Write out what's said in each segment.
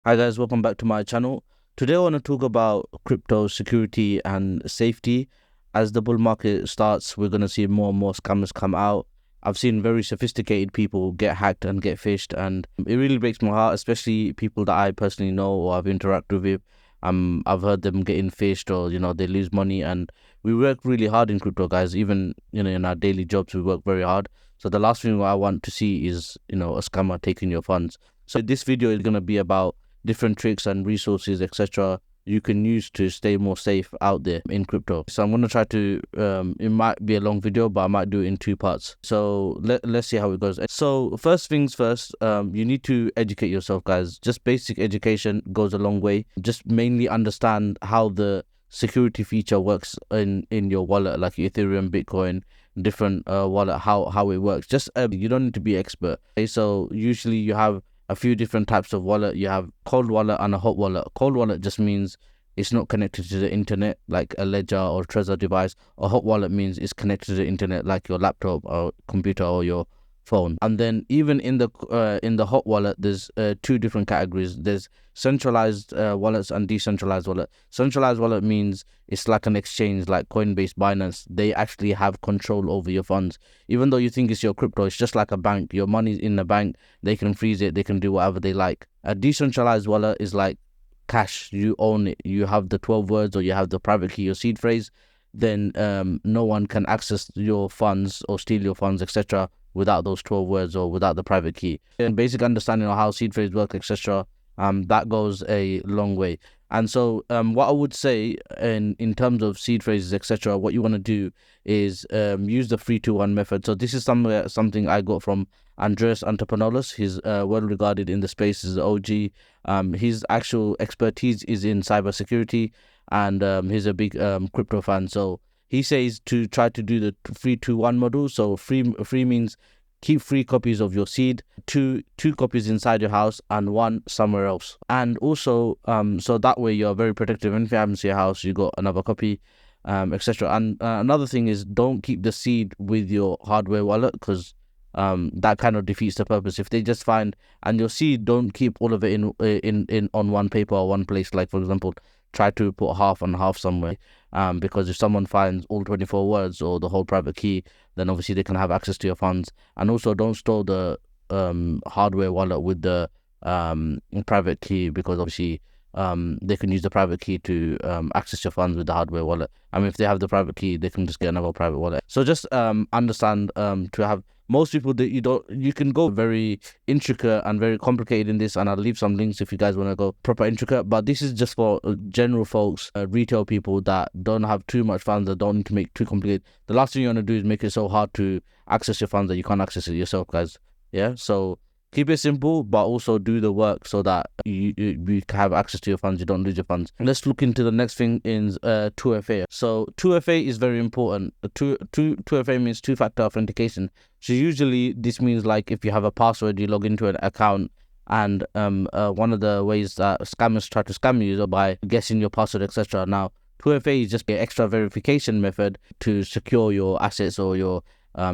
Hi guys, welcome back to my channel. Today I want to talk about crypto security and safety. As the bull market starts, we're going to see more and more scammers come out. I've seen very sophisticated people get hacked and get phished, and it really breaks my heart, especially people that I personally know or I've interacted with. I've heard them getting phished, or they lose money, and we work really hard in crypto, guys. Even in our daily jobs, we work very hard. So the last thing I want to see is a scammer taking your funds. So this video is going to be about different tricks and resources, etc., you can use to stay more safe out there in crypto. So I'm going to try to, it might be a long video, but I might do it in two parts. So let's see how it goes. So first things first, you need to educate yourself, guys. Just basic education goes a long way. Just mainly understand how the security feature works in your wallet, like Ethereum, Bitcoin, different wallet, how it works. Just you don't need to be expert. Okay, so usually you have a few different types of wallet. You have cold wallet and a hot wallet. Cold wallet just means it's not connected to the internet, like a ledger or Trezor device. A hot wallet means it's connected to the internet, like your laptop or computer or your phone. And then even in the hot wallet, there's two different categories. There's centralized wallets and decentralized wallet. Centralized wallet means it's like an exchange, like Coinbase, Binance. They actually have control over your funds. Even though you think it's your crypto, it's just like a bank. Your money's in the bank. They can freeze it. They can do whatever they like. A decentralized wallet is like cash. You own it. You have the 12 words, or you have the private key or seed phrase. Then no one can access your funds or steal your funds, etc., without those 12 words or without the private key. And basic understanding of how seed phrase work, etc., that goes a long way. And so what I would say in terms of seed phrases, etc., what you want to do is use the 3-2-1 method. So this is something I got from Andreas Antonopoulos. He's well regarded in the space as the OG. His actual expertise is in cybersecurity, and he's a big crypto fan. So he says to try to do the 3-2-1 model. So free means keep 3 copies of your seed, two copies inside your house and one somewhere else. And also so that way you're very protective. And if it happens to your house, you got another copy, etc. And another thing is, don't keep the seed with your hardware wallet, because that kind of defeats the purpose. If they just find, and your seed, don't keep all of it in on one paper or one place. Like, for example, try to put half and half somewhere, because if someone finds all 24 words or the whole private key, then obviously they can have access to your funds. And also, don't store the hardware wallet with the private key, because obviously they can use the private key to access your funds with the hardware wallet. I mean, if they have the private key, they can just get another private wallet. So just understand, to have, most people that you can go very intricate and very complicated in this, and I'll leave some links if you guys want to go proper intricate, but this is just for general folks, retail people that don't have too much funds, that don't need to make too complicated. The last thing you want to do is make it so hard to access your funds that you can't access it yourself, guys. Yeah, so keep it simple, but also do the work so that you have access to your funds, you don't lose your funds. Let's look into the next thing in 2FA. So 2FA is very important. 2FA means two-factor authentication. So usually this means, like, if you have a password, you log into an account, and one of the ways that scammers try to scam you is by guessing your password, etc. Now 2FA is just an extra verification method to secure your assets or your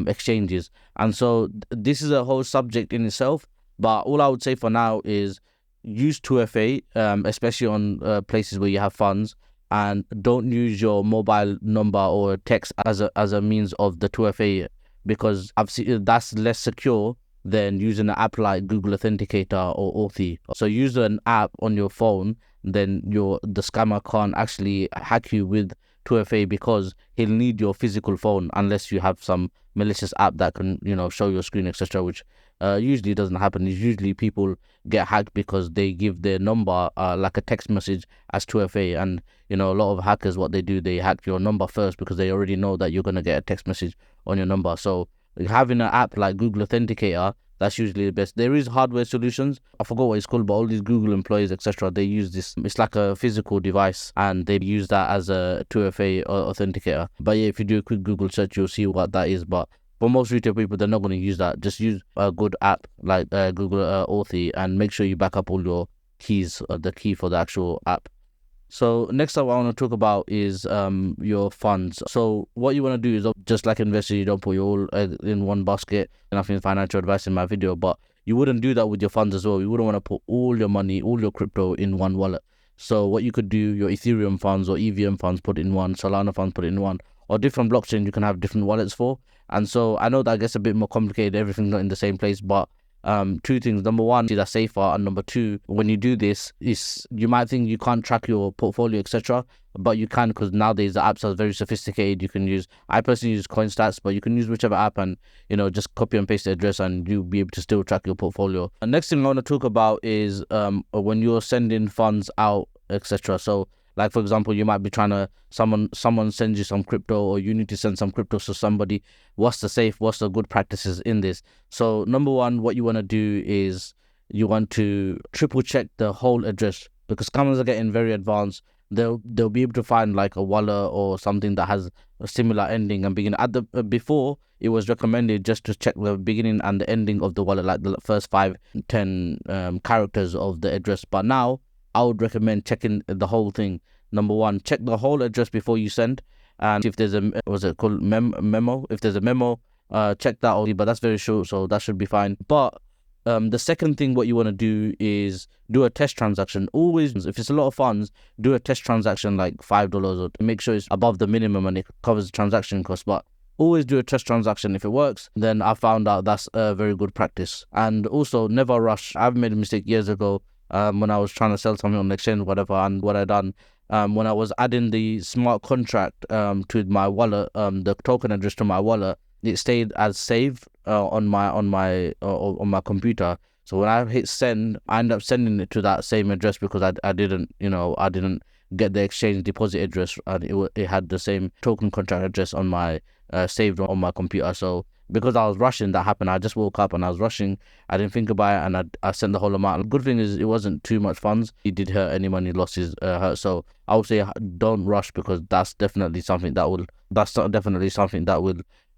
exchanges. And so this is a whole subject in itself, but all I would say for now is use 2FA, especially on places where you have funds, and don't use your mobile number or text as a means of the 2FA, because I've seen that's less secure than using an app like Google Authenticator or Authy. So use an app on your phone, then the scammer can't actually hack you with 2FA, because he'll need your physical phone, unless you have some malicious app that can show your screen, etc., which usually doesn't happen. Usually people get hacked because they give their number like a text message as 2FA, and a lot of hackers, what they do, they hack your number first, because they already know that you're going to get a text message on your number. So having an app like Google Authenticator, that's usually the best. There is hardware solutions, I forgot what it's called, but all these Google employees, etc., they use this. It's like a physical device, and they use that as a 2FA authenticator. But yeah, if you do a quick Google search, you'll see what that is. But for most retail people, they're not going to use that. Just use a good app like Google Authy, and make sure you back up all your keys, the key for the actual app. So next up, what I want to talk about is your funds. So what you want to do is, just like investors, you don't put your all eggs in one basket. Nothing financial advice in my video, but you wouldn't do that with your funds as well. You wouldn't want to put all your money, all your crypto in one wallet. So what you could do, your Ethereum funds or EVM funds, put in one, Solana funds, put in one, or different blockchains you can have different wallets for. And so I know that gets a bit more complicated, everything's not in the same place, but two things. Number one, that's safer, and number two, when you do this, is you might think you can't track your portfolio, etc., but you can, because nowadays the apps are very sophisticated. You can use, I personally use CoinStats, but you can use whichever app and just copy and paste the address, and you'll be able to still track your portfolio. The next thing I want to talk about is when you're sending funds out, etc. So like, for example, you might be trying to, someone sends you some crypto, or you need to send some crypto to somebody. What's the good practices in this? So number one, what you want to do is you want to triple check the whole address, because scammers are getting very advanced. They'll be able to find like a wallet or something that has a similar ending and beginning. At the before, it was recommended just to check the beginning and the ending of the wallet, like the first 5-10 characters of the address. But now I would recommend checking the whole thing. Number one, check the whole address before you send, and if there's a, what's it called, memo. If there's a memo, check that only. But that's very short, so that should be fine. But the second thing, what you want to do is do a test transaction. Always, if it's a lot of funds, do a test transaction like $5, or make sure it's above the minimum and it covers the transaction cost. But always do a test transaction. If it works, then I found out that's a very good practice. And also, never rush. I've made a mistake years ago when I was trying to sell something on the exchange, whatever, and what I done. When I was adding the smart contract to my wallet, the token address to my wallet, it stayed as saved on my computer. So when I hit send, I end up sending it to that same address, because I didn't get the exchange deposit address, and it had the same token contract address on my saved on my computer. So because I was rushing, that happened. I just woke up and I was rushing. I didn't think about it, and I sent the whole amount. The good thing is it wasn't too much funds. It did hurt any money losses hurt. So I would say don't rush, because that's definitely something that will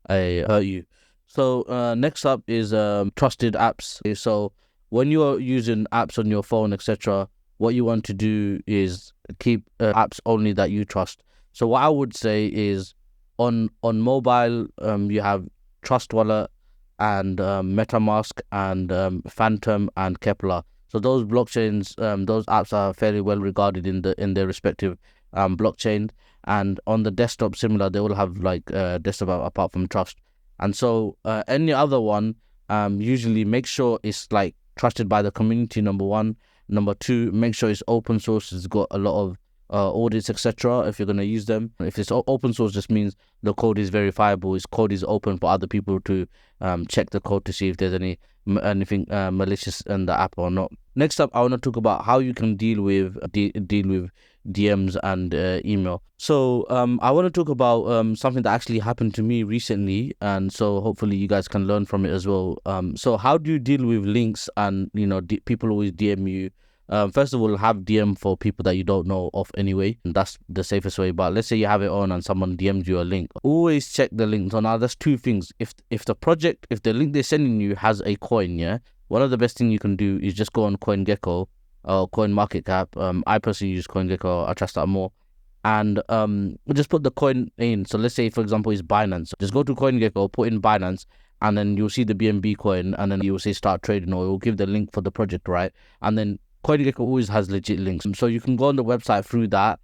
hurt you. So next up is trusted apps. So when you're using apps on your phone, etc., what you want to do is keep apps only that you trust. So what I would say is on mobile, you have Trust Wallet and MetaMask and Phantom and Kepler. So those blockchains, those apps are fairly well regarded in their respective blockchain. And on the desktop, similar, they will have like desktop app apart from Trust. And so any other one, usually make sure it's like trusted by the community. Number one. Number two, make sure it's open source. It's got a lot of audits, etc. If you're going to use them. If it's open source, just means the code is verifiable. Its code is open for other people to check the code to see if there's anything malicious in the app or not. Next up, I want to talk about how you can deal with DMs and email. So I want to talk about something that actually happened to me recently, and so hopefully you guys can learn from it as well. So how do you deal with links and people always DM you? First of all, have DM for people that you don't know of anyway, and that's the safest way. But let's say you have it on and someone DMs you a link, always check the link. So now there's two things. If the link they're sending you has a coin, yeah, one of the best thing you can do is just go on CoinGecko or CoinMarketCap. I personally use CoinGecko. I trust that more. And just put the coin in. So let's say, for example, it's Binance. Just go to CoinGecko, put in Binance, and then you'll see the BNB coin, and then you'll say start trading, or it will give the link for the project, right? And then CoinGecko always has legit links. So you can go on the website through that,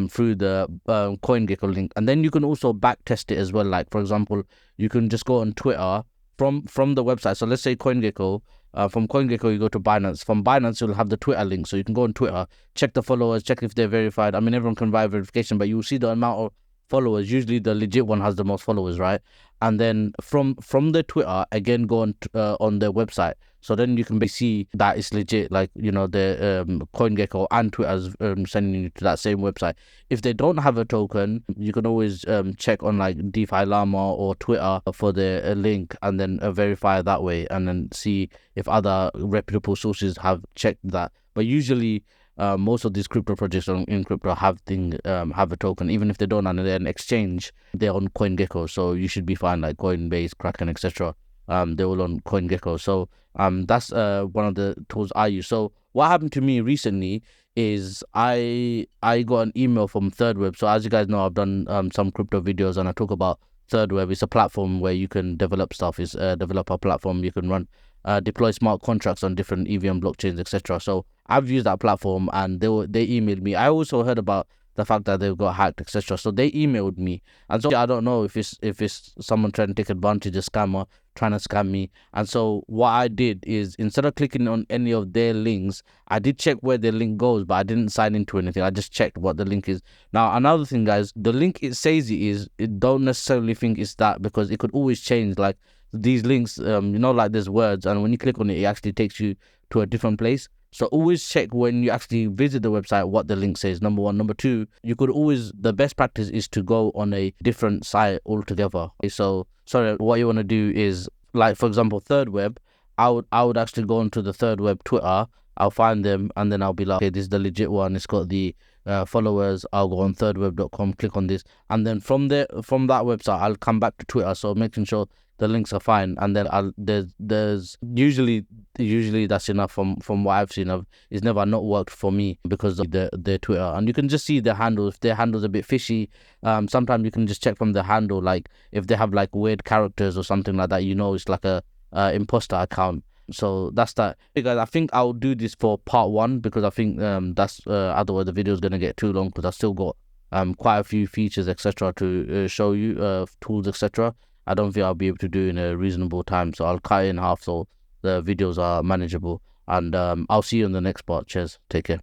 through the CoinGecko link. And then you can also back test it as well. Like, for example, you can just go on Twitter from the website. So let's say CoinGecko, from CoinGecko, you go to Binance. From Binance, you'll have the Twitter link. So you can go on Twitter, check the followers, check if they're verified. I mean, everyone can buy verification, but you'll see the amount of followers. Usually the legit one has the most followers, right? And then from the Twitter, again, go on their website. So then you can see that it's legit, like, the CoinGecko and Twitter's sending you to that same website. If they don't have a token, you can always check on like DeFi Llama or Twitter for the link, and then verify that way, and then see if other reputable sources have checked that. But usually most of these crypto projects in crypto have a token. Even if they don't, and they're an exchange, they're on CoinGecko, so you should be fine, like Coinbase, Kraken, etc. They're all on CoinGecko. So that's one of the tools I use. So what happened to me recently is I got an email from Third Web. So as you guys know, I've done some crypto videos, and I talk about Third Web. It's a platform where you can develop stuff. It's a developer platform. You can run deploy smart contracts on different EVM blockchains, etc. So I've used that platform, and they emailed me. I also heard about the fact that they got hacked, etc. So they emailed me, and so I don't know if it's someone trying to take advantage, a scammer trying to scam me. And so what I did is, instead of clicking on any of their links, I did check where the link goes, but I didn't sign into anything. I just checked what the link is. Now, another thing, guys, the link it says it is, it don't necessarily think it's that, because it could always change. Like these links, like there's words, and when you click on it, it actually takes you to a different place. So always check when you actually visit the website what the link says. Number one. Number two, you could always, the best practice is to go on a different site altogether. Okay, so sorry, what you want to do is, like for example, Third Web. I would actually go onto the Third Web Twitter. I'll find them, and then I'll be like, okay, this is the legit one. It's got the followers. I'll go on thirdweb.com, click on this, and then from that website, I'll come back to Twitter. So making sure the links are fine, and then there's usually that's enough from what I've seen. It's never not worked for me because of their Twitter, and you can just see the handle. If their handle's a bit fishy, sometimes you can just check from the handle, like if they have like weird characters or something like that, it's like a imposter account. So that's that. Hey guys, I think I'll do this for part one, because I think that's otherwise the video is gonna get too long, because I still got quite a few features, etc. to show you, tools, etc. I don't think I'll be able to do in a reasonable time, so I'll cut it in half so the videos are manageable. And I'll see you in the next part. Cheers, take care.